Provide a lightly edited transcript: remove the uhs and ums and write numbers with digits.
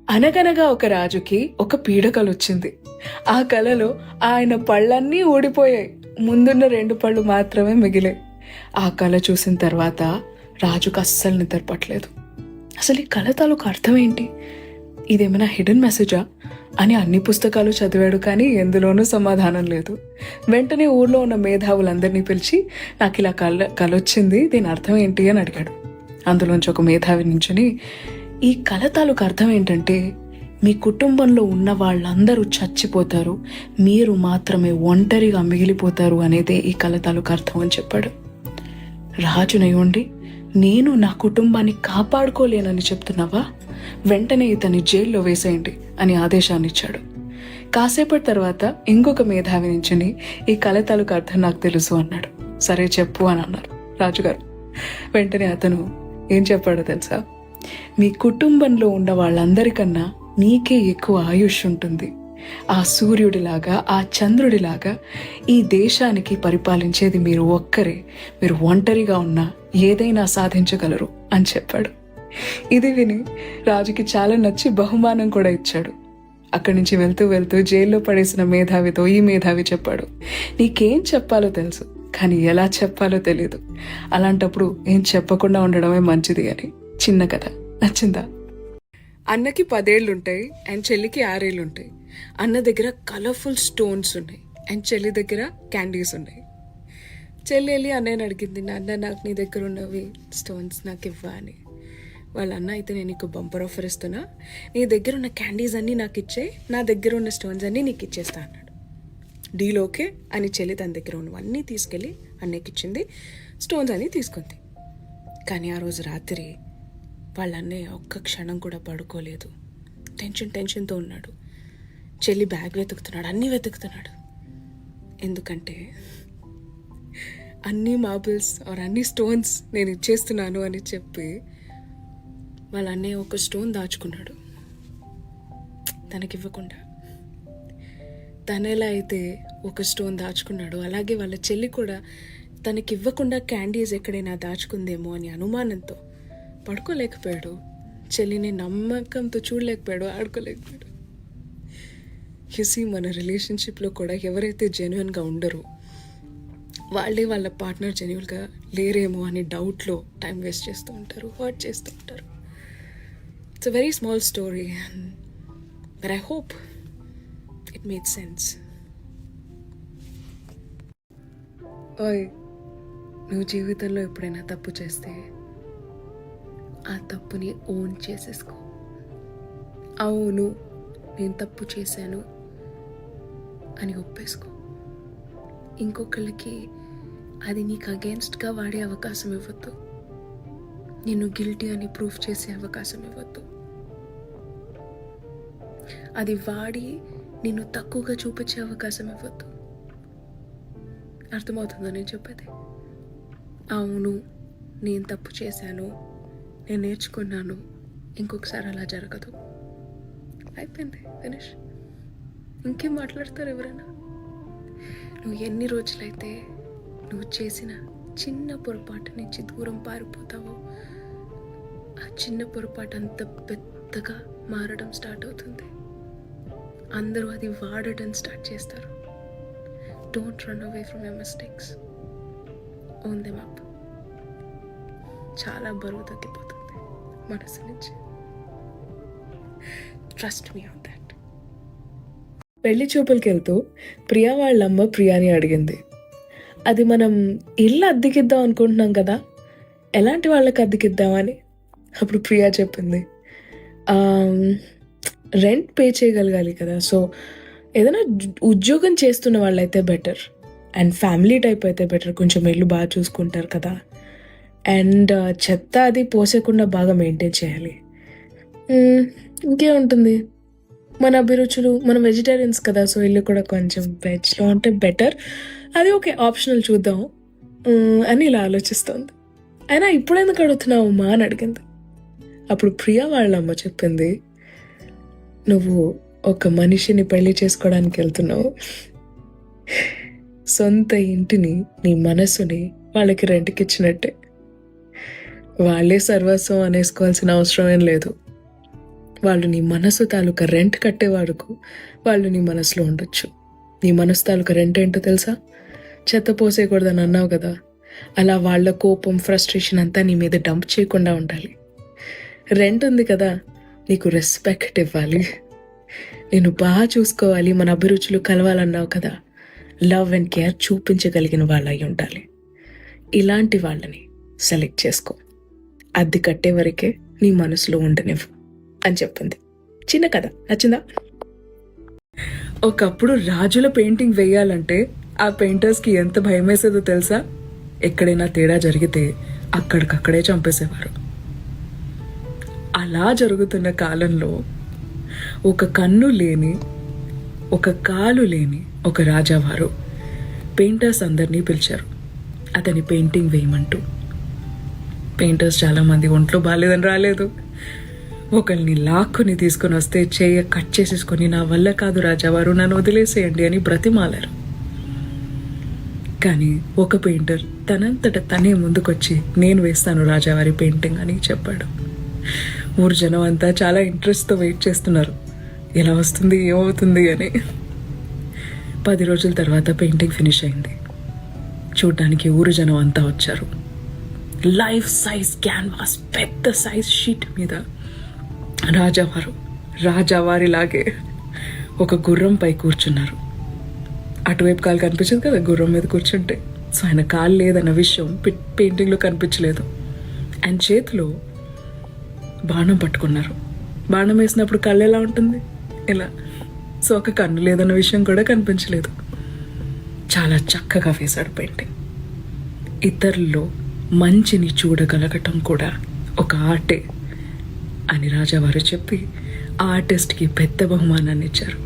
అనగనగా ఒక రాజుకి ఒక పీడకలొచ్చింది. ఆ కలలో ఆయన పళ్ళన్నీ ఊడిపోయాయి. ముందున్న 2 పళ్ళు మాత్రమే మిగిలాయి. ఆ కల చూసిన తర్వాత రాజుకు అస్సలు నిద్రపట్టలేదు. అసలు ఈ కల తాలూకు అర్థం ఏంటి? ఇదేమైనా హిడెన్ మెసేజా అని అన్ని పుస్తకాలు చదివాడు, కానీ ఎందులోనూ సమాధానం లేదు. వెంటనే ఊర్లో ఉన్న మేధావులందరినీ పిలిచి, నాకు ఇలా కలొచ్చింది, దీని అర్థం ఏంటి అని అడిగాడు. అందులోంచి ఒక మేధావి నుంచుని, ఈ కల తాలూకు అర్థం ఏంటంటే, మీ కుటుంబంలో ఉన్న వాళ్ళందరూ చచ్చిపోతారు, మీరు మాత్రమే ఒంటరిగా మిగిలిపోతారు అనేదే ఈ కల తాలూకు అర్థం అని చెప్పాడు. రాజునయ్యుండి, నేను నా కుటుంబాన్ని కాపాడుకోలేనని చెప్తున్నావా? వెంటనే ఇతన్ని జైల్లో వేసేయండి అని ఆదేశాన్ని ఇచ్చాడు. కాసేపటి తర్వాత ఇంకొక మేధావి నుంచుని, ఈ కల తాలూకు అర్థం నాకు తెలుసు అన్నాడు. సరే చెప్పు అని అన్నారు రాజుగారు. వెంటనే అతను ఏం చెప్పాడో తెలుసా? మీ కుటుంబంలో ఉన్న వాళ్ళందరికన్నా నీకే ఎక్కువ ఆయుష్ ఉంటుంది. ఆ సూర్యుడిలాగా, ఆ చంద్రుడిలాగా ఈ దేశానికి పరిపాలించేది మీరు ఒక్కరే. మీరు ఒంటరిగా ఉన్నా ఏదైనా సాధించగలరు అని చెప్పాడు. ఇది విని రాజుకి చాలా నచ్చి బహుమానం కూడా ఇచ్చాడు. అక్కడి నుంచి వెళ్తూ వెళ్తూ జైల్లో పడేసిన మేధావితో ఈ మేధావి చెప్పాడు, నీకేం చెప్పాలో తెలుసు, కానీ ఎలా చెప్పాలో తెలీదు. అలాంటప్పుడు ఏం చెప్పకుండా ఉండడమే మంచిది అని. చిన్న కథ నచ్చిందా? అన్నకి 10 ఏళ్ళుంటాయి అండ్ చెల్లికి 6 ఏళ్ళుంటాయి. అన్న దగ్గర కలర్ఫుల్ స్టోన్స్ ఉన్నాయి అండ్ చెల్లి దగ్గర క్యాండీస్ ఉన్నాయి. చెల్లి వెళ్ళి అన్నయ్యని అడిగింది, అన్న నాకు నీ దగ్గర ఉన్నవి స్టోన్స్ నాకు ఇవ్వా అని. వాళ్ళ అన్న అయితే, నేను నీకు బంపర్ ఆఫర్ ఇస్తున్నా, నీ దగ్గర ఉన్న క్యాండీస్ అన్నీ నాకు ఇచ్చే, నా దగ్గర ఉన్న స్టోన్స్ అన్నీ నీకు ఇచ్చేస్తా అన్నాడు. డీల్ ఓకే అని చెల్లి తన దగ్గర ఉన్నవన్నీ తీసుకెళ్ళి అన్నయ్యకి ఇచ్చింది. స్టోన్స్ అన్నీ తీసుకుంది. కానీ ఆ రోజు రాత్రి వాళ్ళ అన్నయ్య ఒక్క క్షణం కూడా పడుకోలేదు. టెన్షన్తో ఉన్నాడు. చెల్లి బ్యాగ్ వెతుకుతున్నాడు, అన్నీ వెతుకుతున్నాడు. ఎందుకంటే అన్ని మార్బుల్స్ ఆర్ అన్ని స్టోన్స్ నేను ఇచ్చేస్తున్నాను అని చెప్పి వాళ్ళ అన్నయ్య ఒక స్టోన్ దాచుకున్నాడు తనకివ్వకుండా. తను ఎలా అయితే ఒక స్టోన్ దాచుకున్నాడు, అలాగే వాళ్ళ చెల్లి కూడా తనకివ్వకుండా క్యాండీస్ ఎక్కడైనా దాచుకుందేమో అని అనుమానంతో పడుకోలేకపోయాడు. చెల్లిని నమ్మకంతో చూడలేకపోయాడు, ఆడుకోలేకపోయాడు. యూసీ, మన రిలేషన్షిప్లో కూడా ఎవరైతే జెన్యున్గా ఉండరో వాళ్ళే వాళ్ళ పార్ట్నర్ జెన్యున్గా లేరేమో అని డౌట్లో టైం వేస్ట్ చేస్తూ ఉంటారు, హర్ట్ చేస్తూ ఉంటారు. It's a very small story, but I hope it made sense. ఓయ్, నువ్వు జీవితంలో ఎప్పుడైనా తప్పు చేస్తే ఆ తప్పుని ఓన్ చేసేసుకో. అవును, నేను తప్పు చేశాను అని ఒప్పేసుకో. ఇంకొకళ్ళకి అది నీకు అగేన్స్ట్గా వాడే అవకాశం ఇవ్వద్దు. నిన్ను గిల్టీ అని ప్రూఫ్ చేసే అవకాశం ఇవ్వద్దు. అది వాడి నిన్ను తక్కువగా చూపించే అవకాశం ఇవ్వద్దు. అర్థమవుతుందో నేను చెప్పేది? అవును, నేను తప్పు చేశాను, నేను నేర్చుకున్నాను, ఇంకొకసారి అలా జరగదు. అయిపోయింది, ఫినిష్. ఇంకేం మాట్లాడతారు ఎవరైనా? నువ్వు ఎన్ని రోజులైతే నువ్వు చేసిన చిన్న పొరపాటు నుంచి దూరం పారిపోతావో, ఆ చిన్న పొరపాటు అంత పెద్దగా మారడం స్టార్ట్ అవుతుంది. అందరూ అది వాడటం స్టార్ట్ చేస్తారు. Don't run away from your mistakes, own them up. చాలా బరువు తగ్గిపోతుంది మనసు నుంచి. Trust me on that. పెళ్లి చూపులకి వెళ్తూ ప్రియా వాళ్ళమ్మ ప్రియాని అడిగింది, అది మనం ఇల్లు అద్దెకిద్దాం అనుకుంటున్నాం కదా, ఎలాంటి వాళ్ళకి అద్దెకిద్దామని. అప్పుడు ప్రియా చెప్పింది, రెంట్ పే చేయగలగాలి కదా, సో ఏదైనా ఉద్యోగం చేస్తున్న వాళ్ళైతే బెటర్, అండ్ ఫ్యామిలీ టైప్ అయితే బెటర్, కొంచెం ఇల్లు బాగా చూసుకుంటారు కదా, అండ్ చెత్త అది పోసేకుండా బాగా మెయింటైన్ చేయాలి. ఇంకేముంటుంది, మన అభిరుచులు, మనం వెజిటేరియన్స్ కదా, సో ఇల్లు కూడా కొంచెం వెజ్లో ఉంటే బెటర్. అది ఓకే, ఆప్షనల్, చూద్దాం అని ఇలా ఆలోచిస్తోంది. అయినా ఇప్పుడెందుకు అడుగుతున్నావు మా అని అడిగింది. అప్పుడు ప్రియా వాళ్ళ అమ్మ చెప్పింది, నువ్వు ఒక మనిషిని పెళ్లి చేసుకోవడానికి వెళ్తున్నావు. సొంత ఇంటిని, నీ మనసుని వాళ్ళకి రెంట్కి ఇచ్చినట్టే. వాళ్ళే సర్వస్వం అనేసుకోవాల్సిన అవసరం ఏం లేదు. వాళ్ళు నీ మనసు తాలూకా రెంట్ కట్టే వరకు వాళ్ళు నీ మనసులో ఉండొచ్చు. నీ మనసు తాలూకా రెంట్ ఏంటో తెలుసా? చెత్త పోసేయకూడదని అన్నావు కదా, అలా వాళ్ళ కోపం ఫ్రస్ట్రేషన్ అంతా నీ మీద డంప్ చేయకుండా ఉండాలి. రెంట్ ఉంది కదా, నీకు రెస్పెక్ట్ ఇవ్వాలి, నేను బాగా చూసుకోవాలి, మన అభిరుచులు కలవాలన్నావు కదా, లవ్ అండ్ కేర్ చూపించగలిగిన వాళ్ళు అయి ఉండాలి. ఇలాంటి వాళ్ళని సెలెక్ట్ చేసుకో. అద్దె కట్టే వరకే నీ మనసులో ఉండనివ్వు అని చెప్పింది. చిన్న కథ నచ్చిందా? ఒకప్పుడు రాజుల పెయింటింగ్ వేయాలంటే ఆ పెయింటర్స్కి ఎంత భయం వేసేదో తెలుసా? ఎక్కడైనా తేడా జరిగితే అక్కడికక్కడే చంపేసేవారు. అలా జరుగుతున్న కాలంలో ఒక కన్ను లేని, ఒక కాలు లేని ఒక రాజావారు పెయింటర్స్ అందరినీ పిలిచారు అతని పెయింటింగ్ వేయమంటూ. పెయింటర్స్ చాలామంది ఒంట్లో బాగాలేదని రాలేదు. ఒకరిని లాక్కుని తీసుకొని వస్తే చేయ కట్ చేసేసుకొని, నా వల్ల కాదు రాజావారు, నన్ను వదిలేసేయండి అని బ్రతిమాలారు. కానీ ఒక పెయింటర్ తనంతట తనే ముందుకొచ్చి, నేను వేస్తాను రాజావారి పెయింటింగ్ అని చెప్పాడు. ఊరు జనం అంతా చాలా ఇంట్రెస్ట్తో వెయిట్ చేస్తున్నారు, ఎలా వస్తుంది ఏమవుతుంది అని. 10 రోజుల తర్వాత పెయింటింగ్ ఫినిష్ అయింది. చూడ్డానికి ఊరు జనం అంతా వచ్చారు. లైఫ్ సైజ్ క్యాన్వాస్ పెద్ద సైజ్ షీట్ మీద రాజావారిలాగే ఒక గుర్రంపై కూర్చున్నారు. అటువైపు కాలు కనిపించదు కదా గుర్రం మీద కూర్చుంటే. సో ఆయన కాలు లేదన్న విషయం పెయింటింగ్లో కనిపించలేదు. ఆయన చేతిలో బాణం పట్టుకున్నారు. బాణం వేసినప్పుడు కళ్ళు ఎలా ఉంటుంది? ఇలా. సో ఒక కన్ను లేదన్న విషయం కూడా కనిపించలేదు. చాలా చక్కగా వేశాడు పెయింటింగ్. ఇతరుల్లో మంచిని చూడగలగటం కూడా ఒక ఆర్టే అని రాజావారు చెప్పి ఆ ఆర్టిస్ట్కి పెద్ద బహుమానాన్ని ఇచ్చారు.